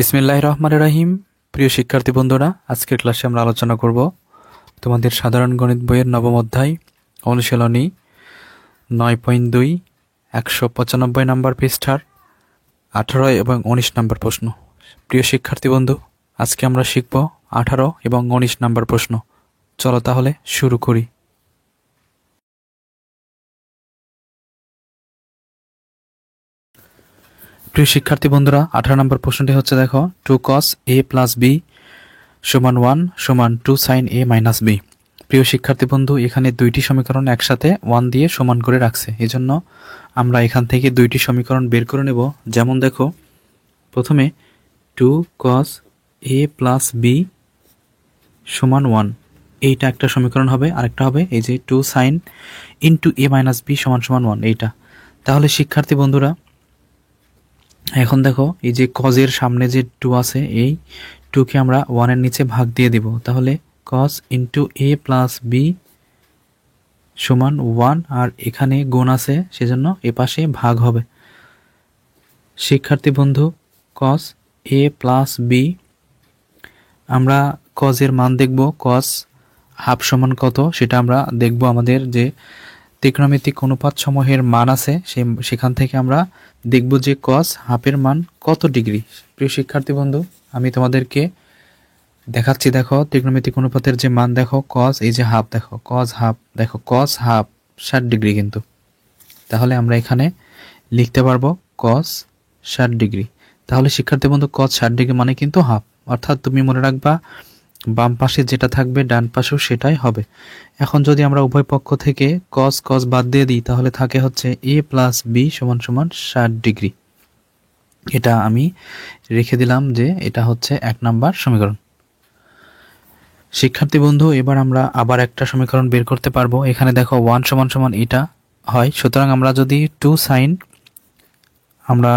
বিসমিল্লাহির রহমানির রহিম। প্রিয় শিক্ষার্থী বন্ধুরা, আজকের ক্লাসে আমরা আলোচনা করব তোমাদের সাধারণ গণিত বইয়ের নবম অধ্যায় অনুশীলনী 9.2 195 নম্বর পৃষ্ঠার 18 এবং 19 নম্বর প্রশ্ন। প্রিয় শিক্ষার্থী বন্ধু, আজকে আমরা শিখব 18 এবং 19 নম্বর প্রশ্ন। চলো তাহলে শুরু করি। প্রিয় শিক্ষার্থী বন্ধুরা, 18 নম্বর প্রশ্নটি হচ্ছে, দেখো 2 cos a plus b সমান 1 সমান 2 sin a minus b। প্রিয় শিক্ষার্থী বন্ধু, এখানে দুইটি সমীকরণ একসাথে 1 দিয়ে সমান করে রাখছে, এজন্য আমরা এখান থেকে দুইটি সমীকরণ বের করে নেব। যেমন দেখো, প্রথমে 2 cos a plus b সমান 1, এইটা একটা সমীকরণ হবে। আরেকটা হবে এই যে 2 sin into a minus b সমান 1, এইটা। তাহলে শিক্ষার্থী বন্ধুরা, এখন দেখো এই যে cos এর সামনে যে 2 আছে, এই 2 কে আমরা 1 এর নিচে ভাগ দিয়ে দিব। তাহলে cos into a plus b সমান 1, আর এখানে গুণ আছে সেজন্য এ পাশে ভাগ হবে। শিক্ষার্থী বন্ধু, cos a plus b, আমরা cos এর মান দেখব। cos হাফ সমান কত সেটা আমরা দেখব। আমাদের যে ত্রিকোণমিতিক অনুপাত সমূহের মান আছে সেখান থেকে আমরা দেখব যে cos হাফের মান কত ডিগ্রি। প্রিয় শিক্ষার্থী বন্ধু, আমি তোমাদেরকে দেখাচ্ছি। দেখো ত্রিকোণমিতিক অনুপাতের যে মান, দেখো cos এই যে হাফ, দেখো cos হাফ, দেখো cos হাফ 60 ডিগ্রি কিন্তু। তাহলে আমরা এখানে লিখতে পারবো cos 60 ডিগ্রি। তাহলে শিক্ষার্থী বন্ধু, cos 60 ডিগ্রি মানে কিন্তু হাফ, অর্থাৎ তুমি মনে রাখবা বাম পাশে যেটা থাকবে ডান পাশেও সেটাই হবে। এখন যদি আমরা উভয় পক্ষ থেকে cos cos বাদ দিয়ে দিই, তাহলে থাকে হচ্ছে a plus b সমান 60 ডিগ্রি। এটা আমি রেখে দিলাম যে এটা হচ্ছে 1 নাম্বার সমীকরণ। শিক্ষার্থী বন্ধু, এবার আমরা আবার একটা সমীকরণ বের করতে পারবো। এখানে দেখো 1 সমান এটা হয়, সুতরাং আমরা যদি 2 sin, আমরা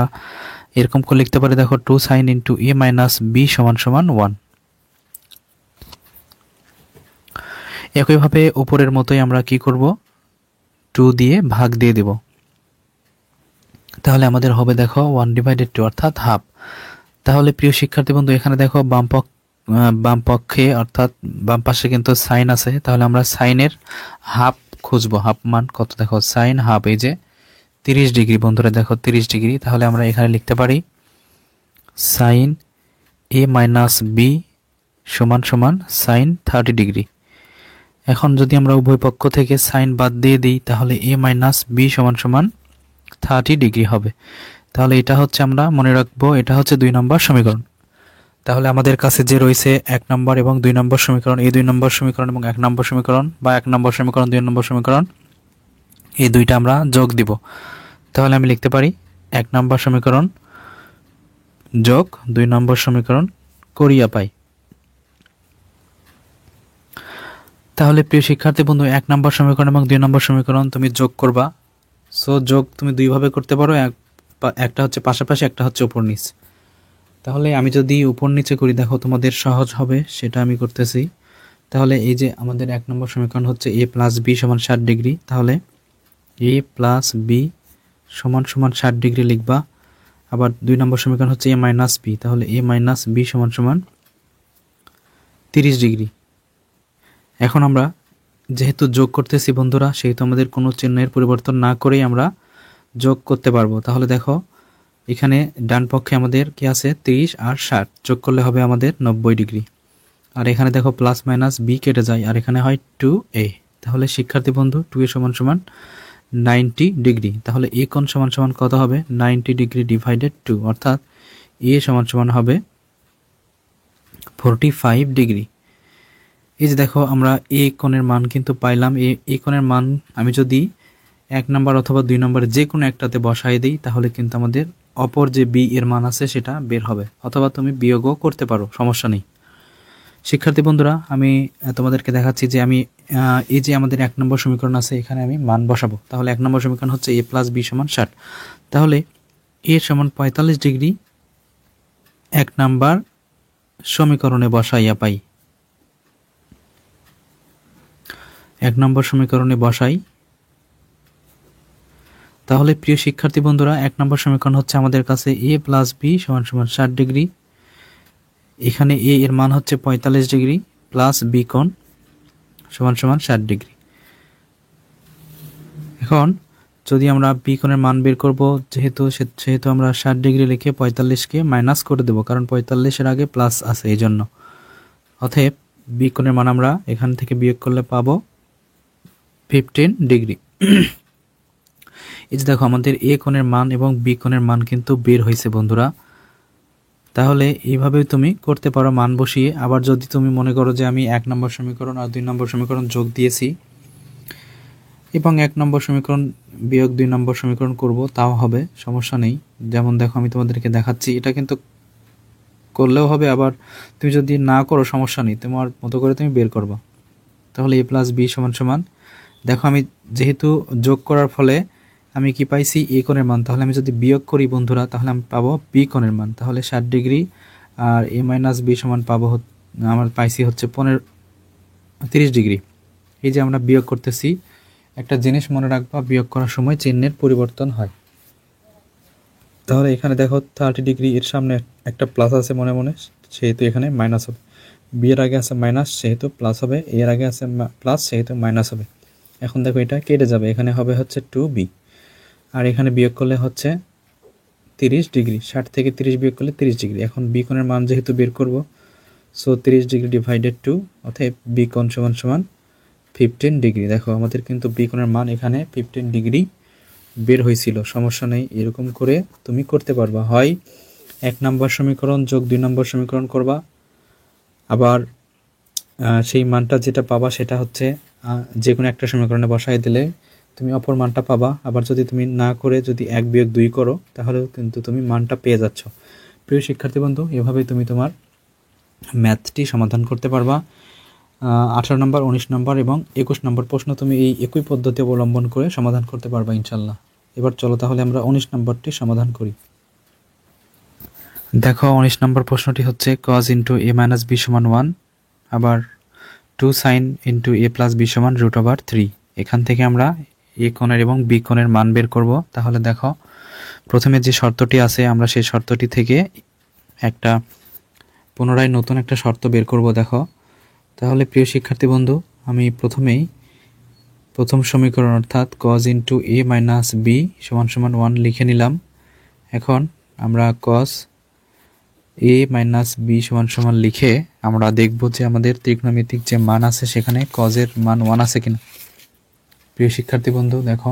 এরকম করে লিখতে পারি। দেখো 2 sin into a minus b সমান 1। একইভাবে উপরের মতোই আমরা কি করব, 2 দিয়ে ভাগ দিয়ে দেব। তাহলে আমাদের হবে দেখো 1/2 অর্থাৎ হাফ। তাহলে প্রিয় শিক্ষার্থী বন্ধু, এখানে দেখো বাম পক্ষে অর্থাৎ বাম পাশে কিন্তু সাইন আছে। তাহলে আমরা সাইনের হাফ খুঁজবো। হাফ মান কত, দেখো সাইন হাফ এই যে 30 ডিগ্রি। বন্ধুরা দেখো 30 ডিগ্রি। তাহলে আমরা এখানে লিখতে পারি সাইন a minus b সমান সাইন 30 ডিগ্রি। এখন যদি আমরা উভয় পক্ষ থেকে সাইন বাদ দিয়ে দিই, তাহলে a minus b সমান 30 ডিগ্রি হবে। তাহলে এটা হচ্ছে, আমরা মনে রাখবো, এটা হচ্ছে 2 নম্বর সমীকরণ। তাহলে আমাদের কাছে যে রয়েছে 1 নম্বর এবং 2 নম্বর সমীকরণ, এই 2 নম্বর সমীকরণ এবং 1 নম্বর সমীকরণ, বা 1 নম্বর সমীকরণ 2 নম্বর সমীকরণ, এই দুইটা আমরা যোগ দিব। তাহলে আমি লিখতে পারি 1 নম্বর সমীকরণ যোগ 2 নম্বর সমীকরণ করিয়া পাই। তাহলে প্রিয় শিক্ষার্থী বন্ধু, 1 নম্বর সমীকরণ এবং 2 নম্বর সমীকরণ তুমি যোগ করবা। সো যোগ তুমি দুইভাবে করতে পারো, একটা হচ্ছে পাশাপাশি, একটা হচ্ছে উপর নিচ। তাহলে আমি যদি উপর নিচে করি, দেখো তোমাদের সহজ হবে, সেটা আমি করতেছি। তাহলে এই যে আমাদের 1 নম্বর সমীকরণ হচ্ছে a plus b সমান 60 ডিগ্রি। তাহলে a plus b সমান 60 ডিগ্রি লিখবা। আবার 2 নম্বর সমীকরণ হচ্ছে a minus b, তাহলে a minus b সমান 30 ডিগ্রি। এখন আমরা যেহেতু যোগ করতেছি বন্ধুরা, সেহেতু আমাদের কোনো চিহ্নের পরিবর্তন না করেই আমরা যোগ করতে পারবো। তাহলে দেখো এখানে ডান পক্ষে আমাদের কি আছে, 30 আর 60 যোগ করলে হবে আমাদের 90 ডিগ্রি। আর এখানে দেখো প্লাস মাইনাস b কেটে যায়, আর এখানে হয় 2a। তাহলে শিক্ষার্থী বন্ধু, 2a সমান 90 ডিগ্রি। তাহলে a কোণ সমান কত হবে, 90 ডিগ্রি ডিভাইডেড 2, অর্থাৎ a সমান হবে 45 ডিগ্রি। এই যে দেখো আমরা a কোণের মান কিন্তু পাইলাম। এই কোণের মান আমি যদি 1 নম্বর অথবা 2 নম্বর যে কোনো একটাতে বসাই দিই, তাহলে কিন্তু আমাদের অপর যে b এর মান আছে সেটা বের হবে, অথবা তুমি বিয়োগও করতে পারো, সমস্যা নেই। শিক্ষার্থী বন্ধুরা, আমি তোমাদেরকে দেখাচ্ছি যে আমি এই যে আমাদের 1 নম্বর সমীকরণ আছে, এখানে আমি মান বসাবো। তাহলে 1 নম্বর সমীকরণ হচ্ছে a plus b সমান 60। তাহলে a সমান 45 ডিগ্রি 1 নম্বর সমীকরণে বসাইয়া পাই। 1 নম্বর সমীকরণে বসাই। তাহলে প্রিয় শিক্ষার্থী বন্ধুরা, 1 নম্বর সমীকরণ হচ্ছে আমাদের কাছে a plus b সমান 60 ডিগ্রি এখানে এ এর মান হচ্ছে 45 ডিগ্রি প্লাস বি কোণ সমান সমান 60 ডিগ্রি। এখন যদি আমরা বি কোণের মান বের করব, সেহেতু আমরা 60 ডিগ্রি লিখে 45কে মাইনাস করে দেব, কারণ 45-এর আগে প্লাস আছে এই জন্য। অতএব বি কোণের মান আমরা এখান থেকে বিয়োগ করলে পাবো 15 ডিগ্রি। এই যে দেখো আমাদের এ কোণের মান এবং বি কোণের মান কিন্তু বের হয়েছে বন্ধুরা। তাহলে এইভাবে তুমি করতে পারো মান বসিয়ে। আবার যদি তুমি মনে করো যে আমি 1 নম্বর সমীকরণ আর 2 নম্বর সমীকরণ যোগ দিয়েছি এবং 1 নম্বর সমীকরণ বিয়োগ 2 নম্বর সমীকরণ করব, তাও হবে, সমস্যা নেই। যেমন দেখো আমি তোমাদেরকে দেখাচ্ছি, এটা কিন্তু করলেও হবে, আবার তুমি যদি না করো সমস্যা নেই, তোমার মতো করে তুমি বের করবা। তাহলে a প্লাস বি সমান সমান, দেখো আমি যেহেতু যোগ করার ফলে আমি কি পাইছি এ কোণের মান, তাহলে আমি যদি বিয়োগ করি বন্ধুরা তাহলে আমি পাবো বি কোণের মান। তাহলে 60 ডিগ্রি আর এ মাইনাস বি সমান পাবো আমার পাইছি হচ্ছে 30 ডিগ্রি। এই যে আমরা বিয়োগ করতেছি, একটা জিনিস মনে রাখবা, বিয়োগ করার সময় চিহ্নের পরিবর্তন হয়। তাহলে এখানে দেখো 30 ডিগ্রি, এর সামনে একটা প্লাস আছে মনে মনে, সেহেতু এখানে মাইনাস হবে। বি এর আগে আছে মাইনাস, সেহেতু প্লাস হবে। এর আগে আছে প্লাস, সেহেতু মাইনাস হবে। এখন দেখো এটা কেটে যাবে, এখানে হবে হচ্ছে 2b, আর এখানে বিয়োগ করলে হচ্ছে 30 ডিগ্রি। 60 থেকে 30 বিয়োগ করলে 30 ডিগ্রি। এখন বি কোণের মান যেহেতু বের করব, সো 30 ডিগ্রি ডিভাইডেড 2, অতএব বি কোণ সমান সমান 15 ডিগ্রি। দেখো আমাদের কিন্তু বি কোণের মান এখানে 15 ডিগ্রি বের হয়েছিল। সমস্যা নেই, এরকম করে তুমি করতে পারবা। হয় 1 নম্বর সমীকরণ যোগ 2 নম্বর সমীকরণ করবা, আবার সেই মানটা যেটা পাবা সেটা হচ্ছে যে কোনো একটা সমীকরণে বসাই দিলে তুমি অপর মানটা পাবা। আবার যদি তুমি না করে যদি 1 বিয়োগ 2 করো, তাহলেও কিন্তু তুমি মানটা পেয়ে যাচ্ছ। প্রিয় শিক্ষার্থী বন্ধু, এভাবেই তুমি তোমার ম্যাথটি সমাধান করতে পারবা। 18 নম্বর, 19 নম্বর এবং 21 নম্বর প্রশ্ন তুমি এই একই পদ্ধতি অবলম্বন করে সমাধান করতে পারবা ইনশাল্লাহ। এবার চলো তাহলে আমরা 19 নম্বরটি সমাধান করি। দেখো 19 নম্বর প্রশ্নটি হচ্ছে cos into a minus B সমান 1, আবার 2 sin into a plus B সমান √3। এখান থেকে আমরা এ কোণের এবং বি কোণের মান বের করব। তাহলে দেখো প্রথমে যে শর্তটি আছে, আমরা সেই শর্তটি থেকে একটা পুনরায় নতুন একটা শর্ত বের করব। দেখো তাহলে প্রিয় শিক্ষার্থী বন্ধু, আমি প্রথম সমীকরণ অর্থাৎ cos into a minus B সমান সমান 1 লিখে নিলাম। এখন আমরা cos a মাইনাস বি সমান সমান লিখে আমরা দেখব যে আমাদের ত্রিকোণমিতিক যে মান আছে সেখানে cos এর মান 1 আছে কিনা। প্রিয় শিক্ষার্থী বন্ধু দেখো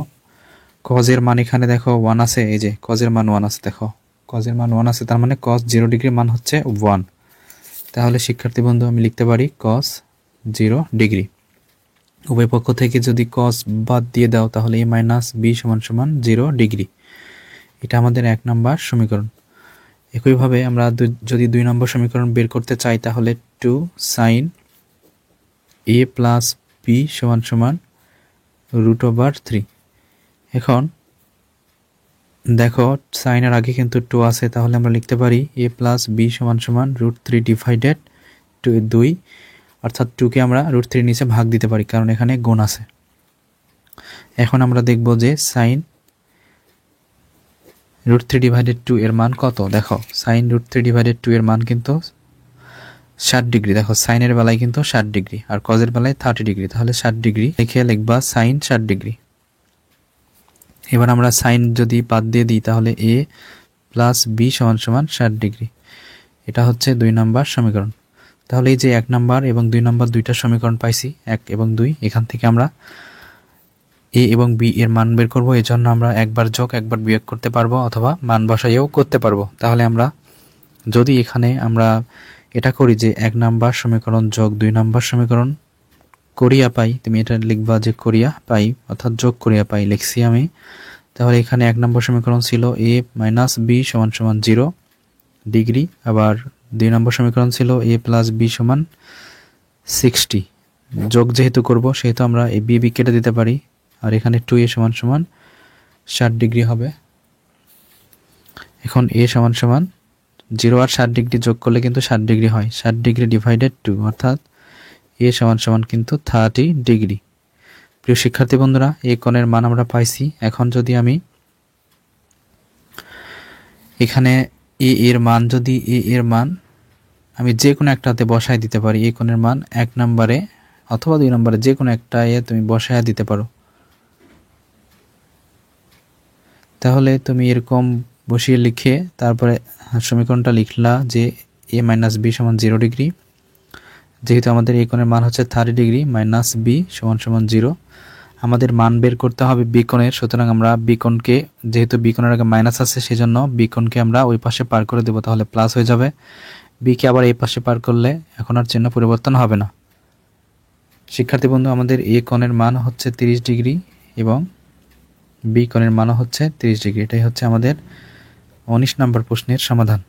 cos এর মান এখানে দেখো 1 আছে, এই যে cos এর মান 1 আছে। দেখো cos এর মান 1 আছে, তার মানে cos 0 ডিগ্রির মান হচ্ছে 1। তাহলে শিক্ষার্থী বন্ধু আমি লিখতে পারি cos 0 ডিগ্রি। উভয় পক্ষ থেকে যদি cos বাদ দিয়ে দাও তাহলে a মাইনাস বি সমান সমান 0 ডিগ্রি। এটা আমাদের 1 নম্বর সমীকরণ। একইভাবে আমরা যদি 2 নম্বর সমীকরণ বের করতে চাই তাহলে 2 sin a প্লাস বি সমান সমান √3। এখন দেখো সাইনের আগে কিন্তু 2 আছে, তাহলে আমরা লিখতে পারি a প্লাস বি সমান সমান √3 ডিভাইডেড 2, অর্থাৎ 2কে আমরা √3 নিচে ভাগ দিতে পারি কারণ এখানে গুণ আছে। এখন আমরা দেখব যে সাইন √3 ডিভাইডেড 2 এর মান কত। দেখো সাইন √3 ডিভাইডেড 2 এর মান কিন্তু 60 ডিগ্রি। দেখো সাইনের বেলায় কিন্তু 60 ডিগ্রি আর কজের বেলায় 30 ডিগ্রি, তাহলে 60 ডিগ্রি লিখে লিখবা সাইন 60 ডিগ্রি। এবার আমরা সাইন যদি বাদ দিয়ে দিই তাহলে a প্লাস বি সমান সমান 60 ডিগ্রি। এটা হচ্ছে 2 নম্বর সমীকরণ। তাহলে এই যে 1 নম্বর এবং 2 নম্বর দুইটা সমীকরণ পাইছি, 1 এবং 2, এখান থেকে আমরা a এবং b এর মান বের করব। এই জন্য আমরা একবার যোগ একবার বিয়োগ করতে পারবো অথবা মান বসাইও করতে পারবো। তাহলে আমরা যদি এখানে আমরা এটা করি যে 1 নম্বর সমীকরণ যোগ 2 নম্বর সমীকরণ করিয়া পাই, তুমি এটা লিখবা যে করিয়া পাই অর্থাৎ যোগ করিয়া পাই লিখছি আমি। তাহলে এখানে 1 নম্বর সমীকরণ ছিল a মাইনাস বি সমান সমান 0 ডিগ্রি, আবার 2 নম্বর সমীকরণ ছিল a প্লাস বি সমান 60। যোগ যেহেতু করব সেহেতু আমরা এই বি কেটে দিতে পারি, আর এখানে 2a সমান সমান 60 ডিগ্রি হবে। এখন a সমান সমান 0 আর 60 ডিগ্রি যোগ করলে কিন্তু 60 ডিগ্রি হয়। 60 ডিগ্রি ডিভাইডেড 2 অর্থাৎ a সমান সমান কিন্তু 30 ডিগ্রি। প্রিয় শিক্ষার্থী বন্ধুরা, এই কোণের মান আমরা পাইছি। এখন যদি আমি এখানে a এর মান আমি যে কোনো একটাতে বসায় দিতে পারি। এই কোণের মান 1 নম্বরে অথবা 2 নম্বরে যে কোনো একটায় তুমি বসায় দিতে পারো। তাহলে তুমি এরকম বসিয়ে লিখে তারপরে সমীকরণটা লিখলা যে a মাইনাস বি সমান 0 ডিগ্রি। যেহেতু আমাদের এই কোণের মান হচ্ছে 30 ডিগ্রি মাইনাস বি সমান সমান 0। আমাদের মান বের করতে হবে বি কোণের, সুতরাং আমরা বি কোণকে, যেহেতু বি কোণের আগে মাইনাস আছে সেজন্য বি কোণকে আমরা ওই পাশে পার করে দেবো, তাহলে প্লাস হয়ে যাবে। বিকে আবার এই পাশে পার করলে এখন আর চিহ্ন পরিবর্তন হবে না। শিক্ষার্থী বন্ধু, আমাদের এ কোণের মান হচ্ছে 30 ডিগ্রি এবং বি কোণের মানও হচ্ছে 30 ডিগ্রি। এটাই হচ্ছে আমাদের 19 নম্বর প্রশ্নের সমাধান।